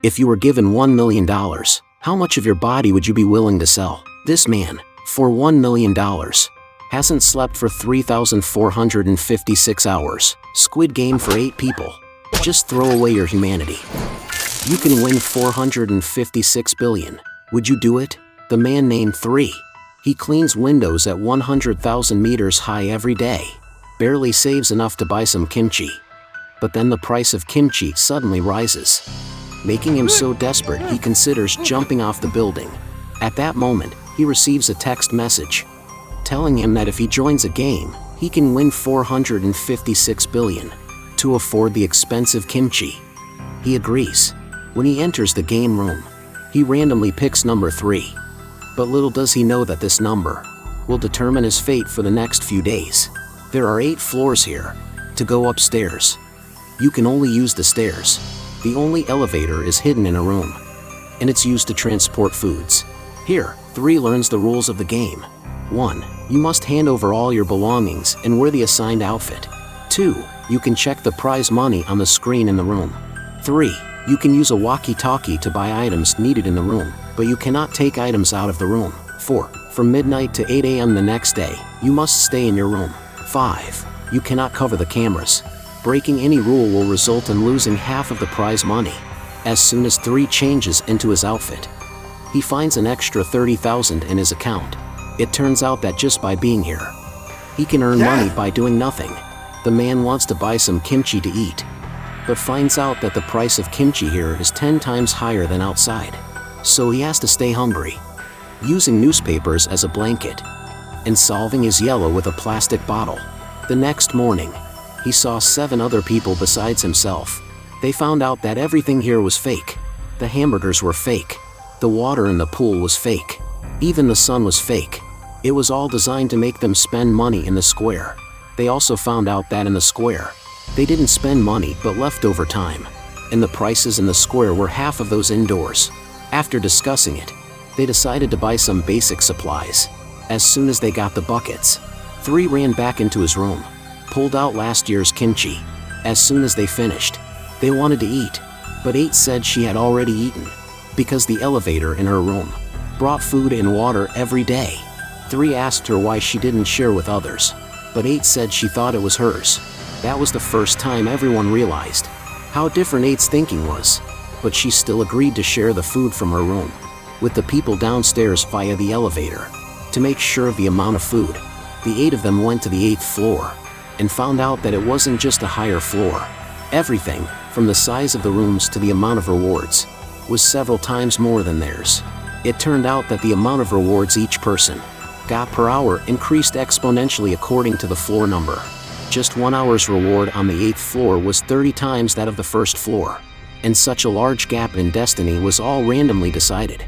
If you were given $1 million, how much of your body would you be willing to sell? This man, for $1 million, hasn't slept for 3,456 hours. Squid Game for 8 people. Just throw away your humanity. You can win $456 billion. Would you do it? The man named 3. He cleans windows at 100,000 meters high every day. Barely saves enough to buy some kimchi. But then the price of kimchi suddenly rises, making him so desperate he considers jumping off the building. At that moment, he receives a text message telling him that if he joins a game, he can win $456 billion to afford the expensive kimchi. He agrees. When he enters the game room, he randomly picks number 3. But little does he know that this number will determine his fate for the next few days. There are 8 floors here. To go upstairs, you can only use the stairs. The only elevator is hidden in a room, and it's used to transport foods. Here, 3 learns the rules of the game. 1. You must hand over all your belongings and wear the assigned outfit. 2. You can check the prize money on the screen in the room. 3. You can use a walkie-talkie to buy items needed in the room, but you cannot take items out of the room. 4. From midnight to 8 a.m. the next day, you must stay in your room. 5. You cannot cover the cameras. Breaking any rule will result in losing half of the prize money. As soon as 3 changes into his outfit, he finds an extra 30,000 in his account. It turns out that just by being here, he can earn money by doing nothing. The man wants to buy some kimchi to eat, but finds out that the price of kimchi here is 10 times higher than outside. So he has to stay hungry, using newspapers as a blanket, and solving his yellow with a plastic bottle. The next morning, he saw 7 other people besides himself. They found out that everything here was fake. The hamburgers were fake. The water in the pool was fake. Even the sun was fake. It was all designed to make them spend money in the square. They also found out that in the square, they didn't spend money but leftover time, and the prices in the square were half of those indoors. After discussing it, they decided to buy some basic supplies. As soon as they got the buckets, 3 ran back into his room, pulled out last year's kimchi. As soon as they finished, they wanted to eat, but 8 said she had already eaten, because the elevator in her room brought food and water every day. 3 asked her why she didn't share with others, but 8 said she thought it was hers. That was the first time everyone realized how different 8's thinking was, but she still agreed to share the food from her room with the people downstairs via the elevator. To make sure of the amount of food, the 8 of them went to the 8th floor and found out that it wasn't just a higher floor. Everything, from the size of the rooms to the amount of rewards, was several times more than theirs. It turned out that the amount of rewards each person got per hour increased exponentially according to the floor number. Just 1 hour's reward on the 8th floor was 30 times that of the 1st floor. And such a large gap in destiny was all randomly decided.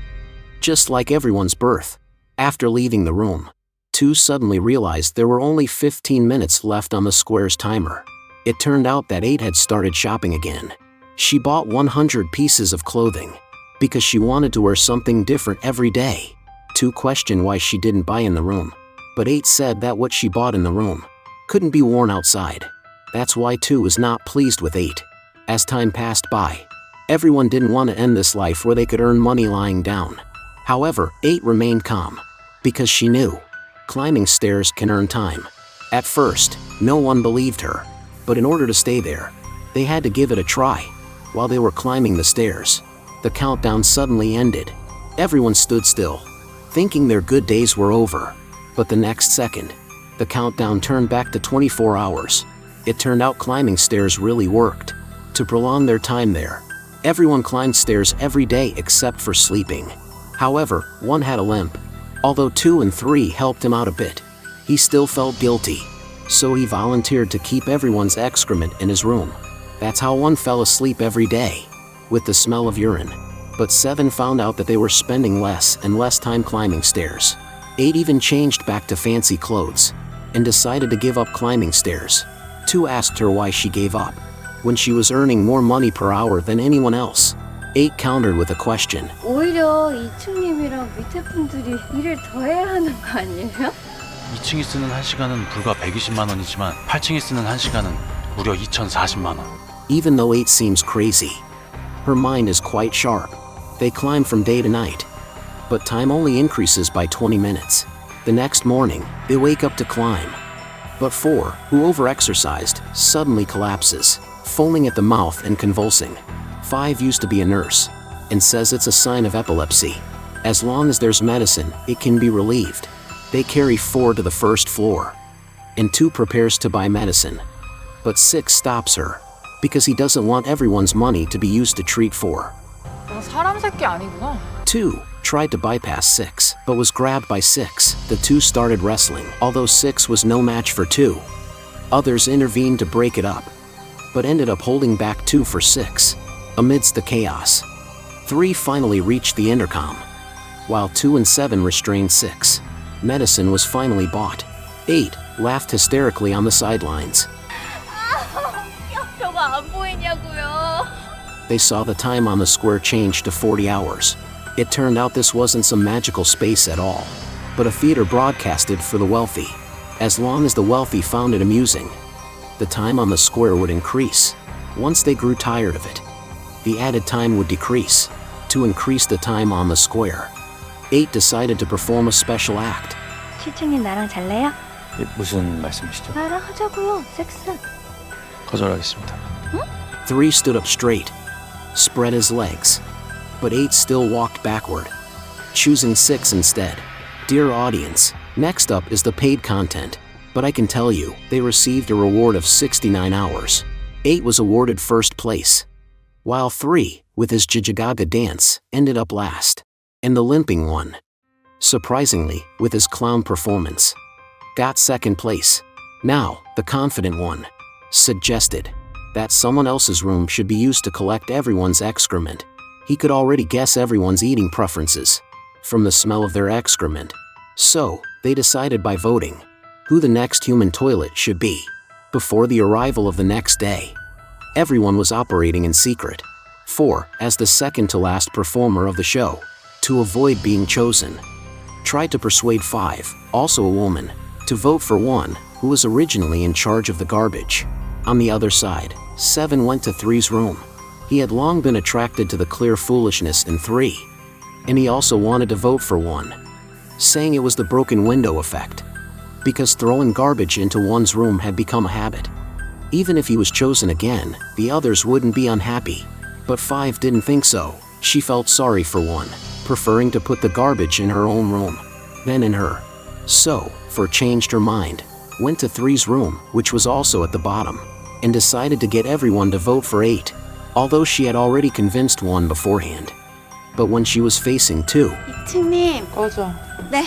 Just like everyone's birth. After leaving the room, 2 suddenly realized there were only 15 minutes left on the square's timer. It turned out that 8 had started shopping again. She bought 100 pieces of clothing because she wanted to wear something different every day. 2 questioned why she didn't buy in the room, but 8 said that what she bought in the room couldn't be worn outside. That's why 2 was not pleased with 8. As time passed by, everyone didn't want to end this life where they could earn money lying down. However, 8 remained calm, because she knew climbing stairs can earn time. At first, no one believed her, but in order to stay there, they had to give it a try. While they were climbing the stairs, the countdown suddenly ended. Everyone stood still, thinking their good days were over. But the next second, the countdown turned back to 24 hours. It turned out climbing stairs really worked. To prolong their time there, everyone climbed stairs every day except for sleeping. However, 1 had a limp. Although 2 and 3 helped him out a bit, he still felt guilty. So he volunteered to keep everyone's excrement in his room. That's how 1 fell asleep every day, with the smell of urine. But 7 found out that they were spending less and less time climbing stairs. 8 even changed back to fancy clothes and decided to give up climbing stairs. 2 asked her why she gave up when she was earning more money per hour than anyone else. 8 countered with a question. 오히려 2층님이랑 밑에 분들이 일을 더 해야 하는 거 아니에요? 2층이 쓰는 1시간은 불과 120만 원이지만 8층이 쓰는 1시간은 무려 2,040만 원. Even though 8 seems crazy, Her mind is quite sharp. They climb from day to night. But time only increases by 20 minutes. The next morning, they wake up to climb. But 4, who overexercised, suddenly collapses, foaming at the mouth and convulsing. 5 used to be a nurse, and says it's a sign of epilepsy. As long as there's medicine, it can be relieved. They carry 4 to the first floor, and 2 prepares to buy medicine. But 6 stops her, because he doesn't want everyone's money to be used to treat 4. 너 사람 새끼 아니구나. 2 tried to bypass 6, but was grabbed by 6. The 2 started wrestling, although 6 was no match for 2. Others intervened to break it up, but ended up holding back 2 for 6. Amidst the chaos, 3 finally reached the intercom, while 2 and 7 restrained 6. Medicine was finally bought. 8 laughed hysterically on the sidelines. 저거 안 보이냐고요. They saw the time on the square change to 40 hours. It turned out this wasn't some magical space at all, but a theater broadcasted for the wealthy. As long as the wealthy found it amusing, the time on the square would increase. Once they grew tired of it, the added time would decrease, to increase the time on the square. 8 decided to perform a special act. 칠층님 나랑 잘래요? 무슨 말씀이시죠? 나랑 하자고요. 섹스. 거절하겠습니다. 3 stood up straight, spread his legs, but 8 still walked backward, choosing 6 instead. Dear audience, next up is the paid content, but I can tell you, they received a reward of 69 hours. 8 was awarded first place, while 3, with his Jijagaga dance, ended up last, and the limping one, surprisingly, with his clown performance, got second place. Now, the confident one suggested that someone else's room should be used to collect everyone's excrement. He could already guess everyone's eating preferences from the smell of their excrement. So, they decided by voting who the next human toilet should be. Before the arrival of the next day, everyone was operating in secret. 4, as the second to last performer of the show, to avoid being chosen, tried to persuade 5, also a woman, to vote for 1 who was originally in charge of the garbage. On the other side, 7 went to 3's room. He had long been attracted to the clear foolishness in 3, and he also wanted to vote for 1, saying it was the broken window effect, because throwing garbage into one's room had become a habit. Even if he was chosen again, the others wouldn't be unhappy. But 5 didn't think so. She felt sorry for 1, preferring to put the garbage in her own room, than in her. So, 4 changed her mind, went to 3's room, which was also at the bottom, and decided to get everyone to vote for 8, although she had already convinced 1 beforehand. But when she was facing 2, 이층님. 꺼져. 네.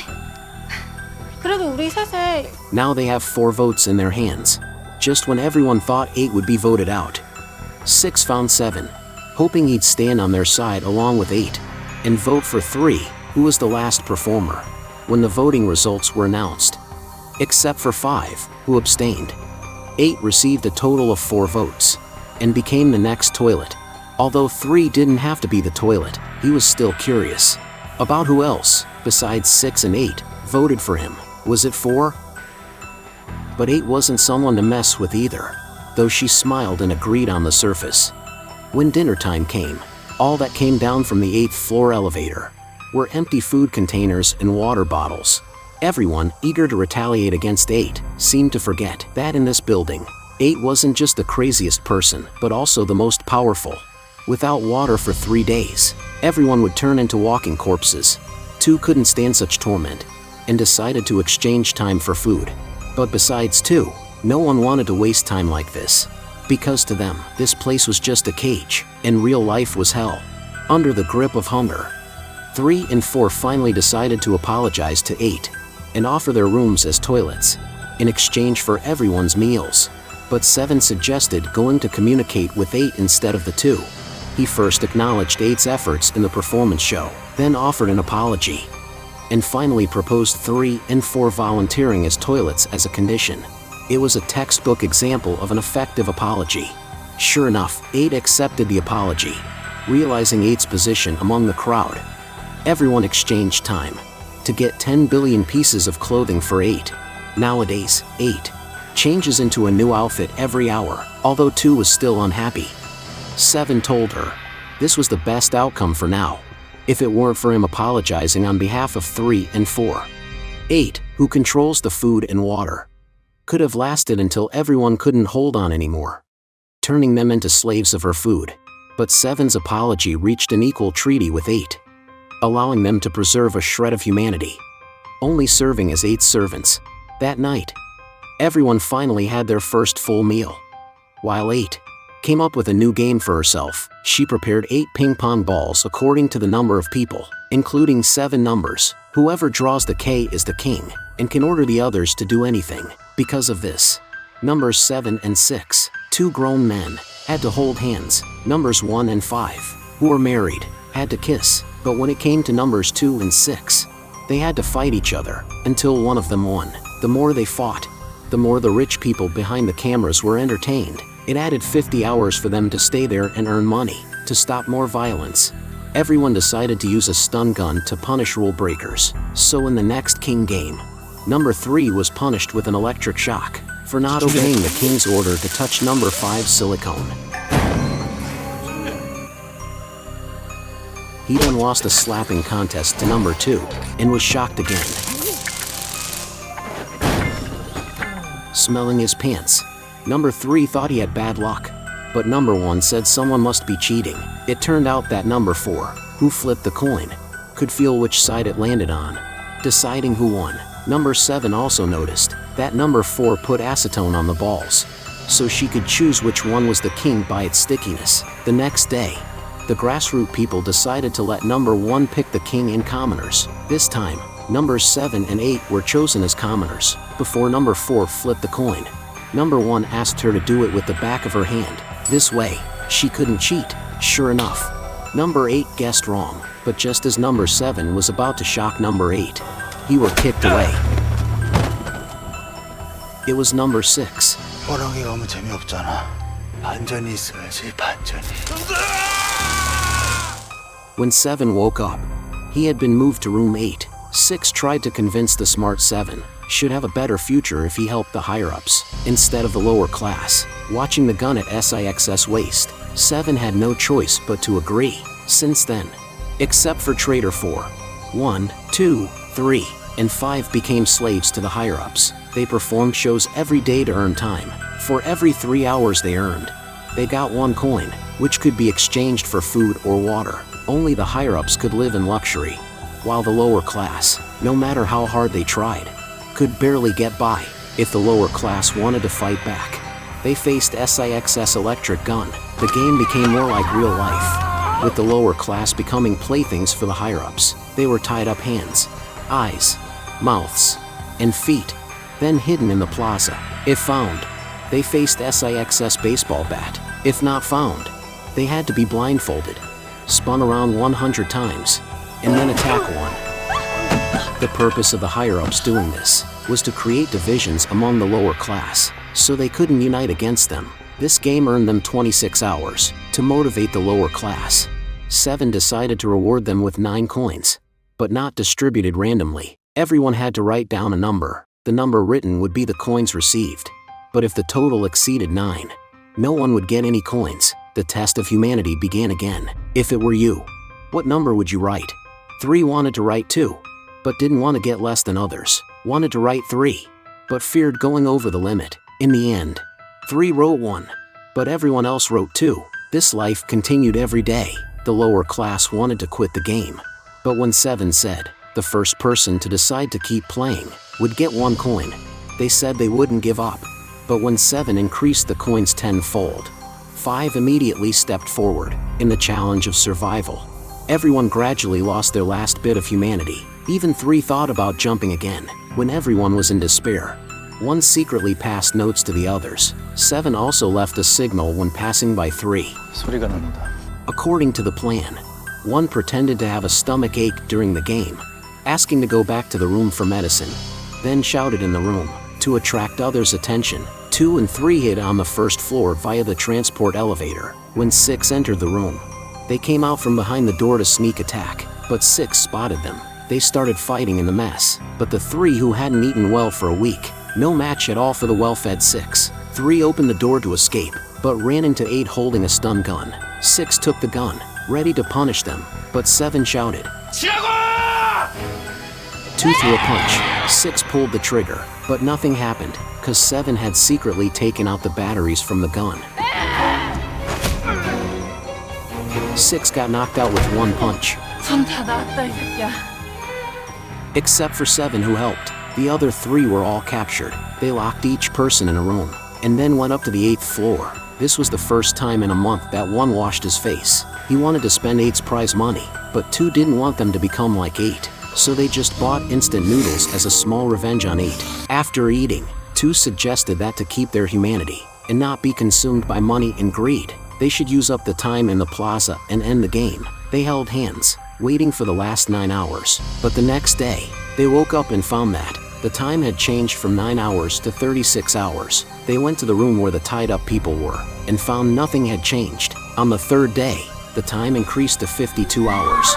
그래도 우리 셋에 now they have 4 votes in their hands, just when everyone thought 8 would be voted out. 6 found 7, hoping he'd stand on their side along with 8, and vote for 3, who was the last performer, when the voting results were announced. Except for 5, who abstained. 8 received a total of 4 votes, and became the next toilet. Although 3 didn't have to be the toilet, he was still curious about who else, besides 6 and 8, voted for him. Was it 4? But 8 wasn't someone to mess with either, though she smiled and agreed on the surface. When dinner time came, all that came down from the 8th floor elevator were empty food containers and water bottles. Everyone, eager to retaliate against 8, seemed to forget that in this building, 8 wasn't just the craziest person, but also the most powerful. Without water for 3 days, everyone would turn into walking corpses. 2 couldn't stand such torment, and decided to exchange time for food. But besides 2, no one wanted to waste time like this, because to them, this place was just a cage, and real life was hell. Under the grip of hunger, 3 and 4 finally decided to apologize to 8, and offer their rooms as toilets, in exchange for everyone's meals. But 7 suggested going to communicate with 8 instead of the 2. He first acknowledged 8's efforts in the performance show, then offered an apology, and finally proposed 3 and 4 volunteering as toilets as a condition. It was a textbook example of an effective apology. Sure enough, 8 accepted the apology, realizing 8's position among the crowd. Everyone exchanged time to get 10 billion pieces of clothing for 8. Nowadays, 8 changes into a new outfit every hour, although 2 was still unhappy. 7 told her This was the best outcome for now, if it weren't for him apologizing on behalf of 3 and 4. 8, who controls the food and water, could have lasted until everyone couldn't hold on anymore, turning them into slaves of her food. But 7's apology reached an equal treaty with 8, allowing them to preserve a shred of humanity, only serving as 8 servants. That night, everyone finally had their first full meal. While 8 came up with a new game for herself, she prepared 8 ping pong balls according to the number of people, including 7 numbers. Whoever draws the K is the king, and can order the others to do anything. Because of this, numbers 7 and 6, 2 grown men, had to hold hands. Numbers 1 and 5, who were married, had to kiss. But when it came to numbers 2 and 6, they had to fight each other, until one of them won. The more they fought, the more the rich people behind the cameras were entertained. It added 50 hours for them to stay there and earn money. To stop more violence, everyone decided to use a stun gun to punish rule breakers. So in the next king game, number 3 was punished with an electric shock for not obeying the king's order to touch number 5's silicone. He then lost a slapping contest to number 2 and was shocked again. Smelling his pants, number 3 thought he had bad luck, but number 1 said someone must be cheating. It turned out that number 4, who flipped the coin, could feel which side it landed on, deciding who won. Number 7 also noticed that number 4 put acetone on the balls, so she could choose which one was the king by its stickiness. The next day, the grassroots people decided to let number 1 pick the king and commoners. This time, numbers 7 and 8 were chosen as commoners, before number 4 flipped the coin. Number 1 asked her to do it with the back of her hand. This way, she couldn't cheat. Sure enough, number 8 guessed wrong, but just as number 7 was about to shock number 8, he were kicked away. It was number 6. 뻔하게 가면 재미없잖아. 반전이 있어야지, 반전이. When 7 woke up, he had been moved to room 8. 6 tried to convince the smart 7 should have a better future if he helped the higher-ups, instead of the lower class. Watching the gun at SIX's waist, 7 had no choice but to agree. Since then, except for Traitor 4, 1, 2, 3, and 5 became slaves to the higher-ups. They performed shows every day to earn time. For every 3 hours they earned, they got 1 coin, which could be exchanged for food or water. Only the higher-ups could live in luxury, while the lower class, no matter how hard they tried, could barely get by. If the lower class wanted to fight back, they faced SIX's electric gun. The game became more like real life, with the lower class becoming playthings for the higher-ups. They were tied up hands, eyes, mouths, and feet, then hidden in the plaza. If found, they faced SIX's baseball bat. If not found, they had to be blindfolded, spun around 100 times, and then attack one. The purpose of the higher-ups doing this was to create divisions among the lower class, so they couldn't unite against them. This game earned them 26 hours. To motivate the lower class, 7 decided to reward them with 9 coins, but not distributed randomly. Everyone had to write down a number. The number written would be the coins received. But if the total exceeded 9, no one would get any coins. The test of humanity began again. If it were you, what number would you write? 3 wanted to write 2, but didn't want to get less than others. Wanted to write 3, but feared going over the limit. In the end, 3 wrote 1, but everyone else wrote 2. This life continued every day. The lower class wanted to quit the game, but when 7 said, the first person to decide to keep playing would get 1 coin, they said they wouldn't give up. But when 7 increased the coins 10-fold, 5 immediately stepped forward. In the challenge of survival, everyone gradually lost their last bit of humanity. Even 3 thought about jumping again. When everyone was in despair, 1 secretly passed notes to the others. 7 also left a signal when passing by 3. 소리가 납니다. According to the plan, 1 pretended to have a stomach ache during the game, asking to go back to the room for medicine, then shouted in the room. To attract others' attention, 2 and 3 hid on the first floor via the transport elevator. When 6 entered the room, they came out from behind the door to sneak attack, but 6 spotted them. They started fighting in the mess, but the 3 who hadn't eaten well for a week, no match at all for the well-fed 6. 3 opened the door to escape, but ran into 8 holding a stun gun. 6 took the gun, ready to punish them, but 7 shouted. 2 threw a punch, 6 pulled the trigger, but nothing happened, cause 7 had secretly taken out the batteries from the gun. 6 got knocked out with 1 punch. 손 다 나왔다 이 새끼야. Except for 7 who helped. The other 3 were all captured. They locked each person in a room, and then went up to the 8th floor. This was the first time in a month that 1 washed his face. He wanted to spend 8's prize money, but 2 didn't want them to become like 8. So they just bought instant noodles as a small revenge on 8. After eating, 2 suggested that to keep their humanity, and not be consumed by money and greed, they should use up the time in the plaza and end the game. They held hands, waiting for the last 9 hours. But the next day, they woke up and found that the time had changed from 9 hours to 36 hours. They went to the room where the tied up people were, and found nothing had changed. On the 3rd day, the time increased to 52 hours.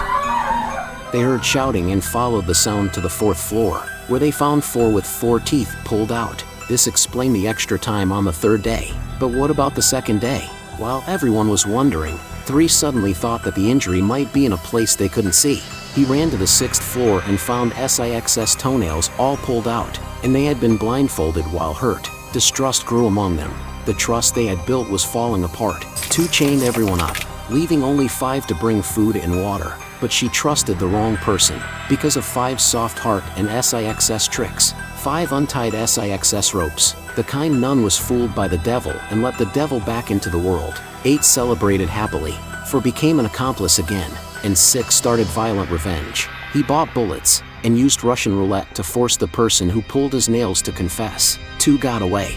They heard shouting and followed the sound to the 4th floor, where they found 4 with 4 teeth pulled out. This explained the extra time on the 3rd day. But what about the 2nd day? While everyone was wondering, 3 suddenly thought that the injury might be in a place they couldn't see. He ran to the 6th floor and found 6's toenails all pulled out, and they had been blindfolded while hurt. Distrust grew among them. The trust they had built was falling apart. 2 chained everyone up, leaving only 5 to bring food and water. But she trusted the wrong person. Because of 5's soft heart and 6's tricks, 5 untied 6's ropes. The kind nun was fooled by the devil and let the devil back into the world. 8 celebrated happily, for became an accomplice again, and 6 started violent revenge. He bought bullets, and used Russian roulette to force the person who pulled his nails to confess. 2 got away.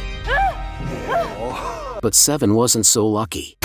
But 7 wasn't so lucky.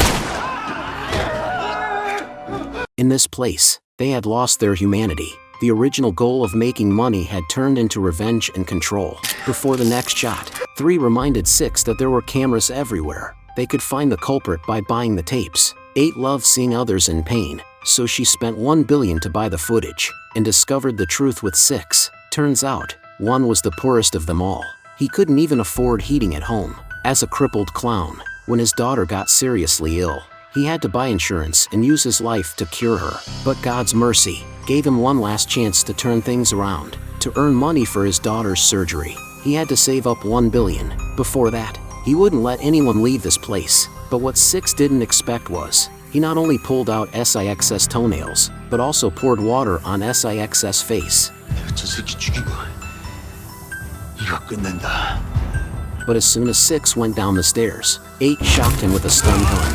In this place, they had lost their humanity. The original goal of making money had turned into revenge and control. Before the next shot, 3 reminded 6 that there were cameras everywhere. They could find the culprit by buying the tapes. 8 loved seeing others in pain, so she spent 1 billion to buy the footage, and discovered the truth with 6. Turns out, 1 was the poorest of them all. He couldn't even afford heating at home. As a crippled clown, when his daughter got seriously ill, he had to buy insurance and use his life to cure her. But God's mercy gave him one last chance to turn things around, to earn money for his daughter's surgery. He had to save up 1 billion. Before that, he wouldn't let anyone leave this place. But what 6 didn't expect was, he not only pulled out 6's toenails, but also poured water on 6's face. 저 새끼 죽이고 이거 끝낸다. But as soon as 6 went down the stairs, 8 shocked him with a stun gun.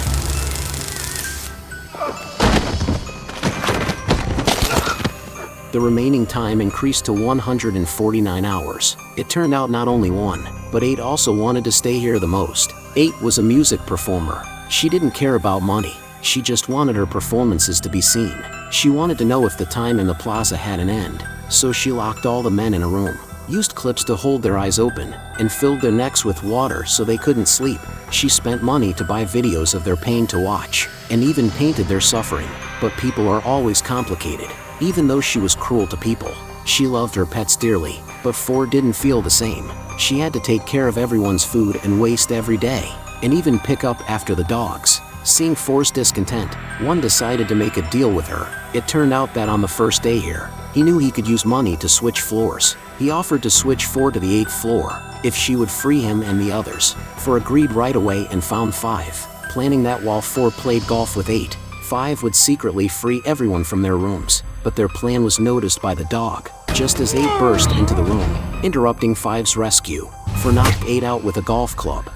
The remaining time increased to 149 hours. It turned out not only 1, but 8 also wanted to stay here the most. 8 was a music performer. She didn't care about money. She just wanted her performances to be seen. She wanted to know if the time in the plaza had an end. So she locked all the men in a room, used clips to hold their eyes open, and filled their necks with water so they couldn't sleep. She spent money to buy videos of their pain to watch, and even painted their suffering. But people are always complicated. Even though she was cruel to people, she loved her pets dearly. But 4 didn't feel the same. She had to take care of everyone's food and waste every day, and even pick up after the dogs. Seeing 4's discontent, 1 decided to make a deal with her. It turned out that on the first day here, he knew he could use money to switch floors. He offered to switch 4 to the 8th floor, if she would free him and the others. 4 agreed right away and found 5, planning that while 4 played golf with 8, 5 would secretly free everyone from their rooms. But their plan was noticed by the dog, just as 8 burst into the room, interrupting 5's rescue. 4 knocked 8 out with a golf club.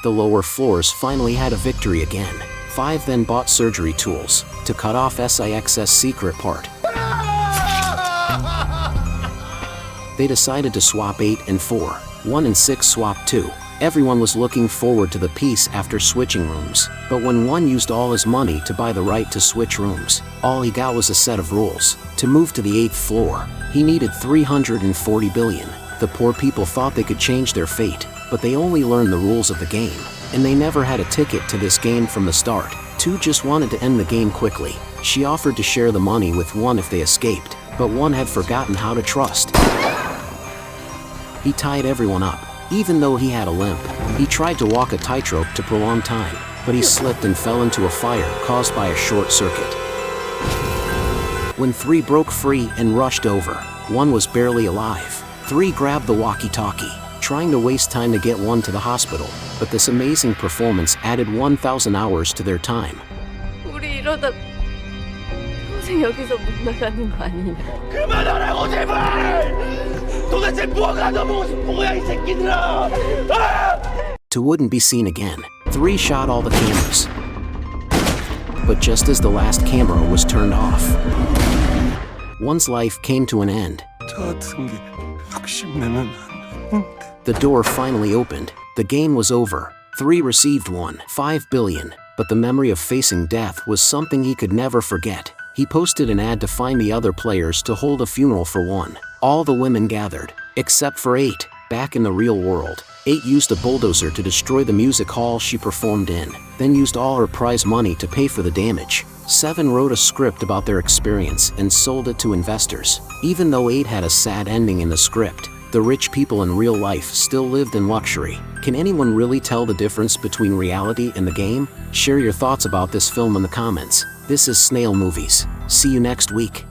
The lower floors finally had a victory again. 5 then bought surgery tools to cut off 6's secret part. They decided to swap 8 and 4. 1 and 6 swapped too. Everyone was looking forward to the peace after switching rooms. But when 1 used all his money to buy the right to switch rooms, all he got was a set of rules. To move to the 8th floor, he needed 340 billion. The poor people thought they could change their fate, but they only learned the rules of the game, and they never had a ticket to this game from the start. 2 just wanted to end the game quickly. She offered to share the money with 1 if they escaped, but 1 had forgotten how to trust. He tied everyone up. Even though he had a limp, he tried to walk a tightrope to prolong time. but he slipped and fell into a fire caused by a short circuit. When 3 broke free and rushed over, 1 was barely alive. 3 grabbed the walkie-talkie, trying to waste time to get 1 to the hospital, but this amazing performance added 1,000 hours to their time. 우리 이러다 평생 여기서 못 나가는 거 아니냐? 그만하라고 제발! 도대체 뭐가 더 보고 싶은 거야 이 새끼들아! To wouldn't be seen again, 3 shot all the cameras. But just as the last camera was turned off, 1's life came to an end. 저 같은 게 욕심내면 The door finally opened. The game was over. 3 received 1.5 billion, but the memory of facing death was something he could never forget. He posted an ad to find the other players to hold a funeral for 1. All the women gathered, except for 8. Back in the real world, 8 used a bulldozer to destroy the music hall she performed in, then used all her prize money to pay for the damage. 7 wrote a script about their experience and sold it to investors. Even though 8 had a sad ending in the script, the rich people in real life still lived in luxury. Can anyone really tell the difference between reality and the game? Share your thoughts about this film in the comments. This is Snail Movies. See you next week.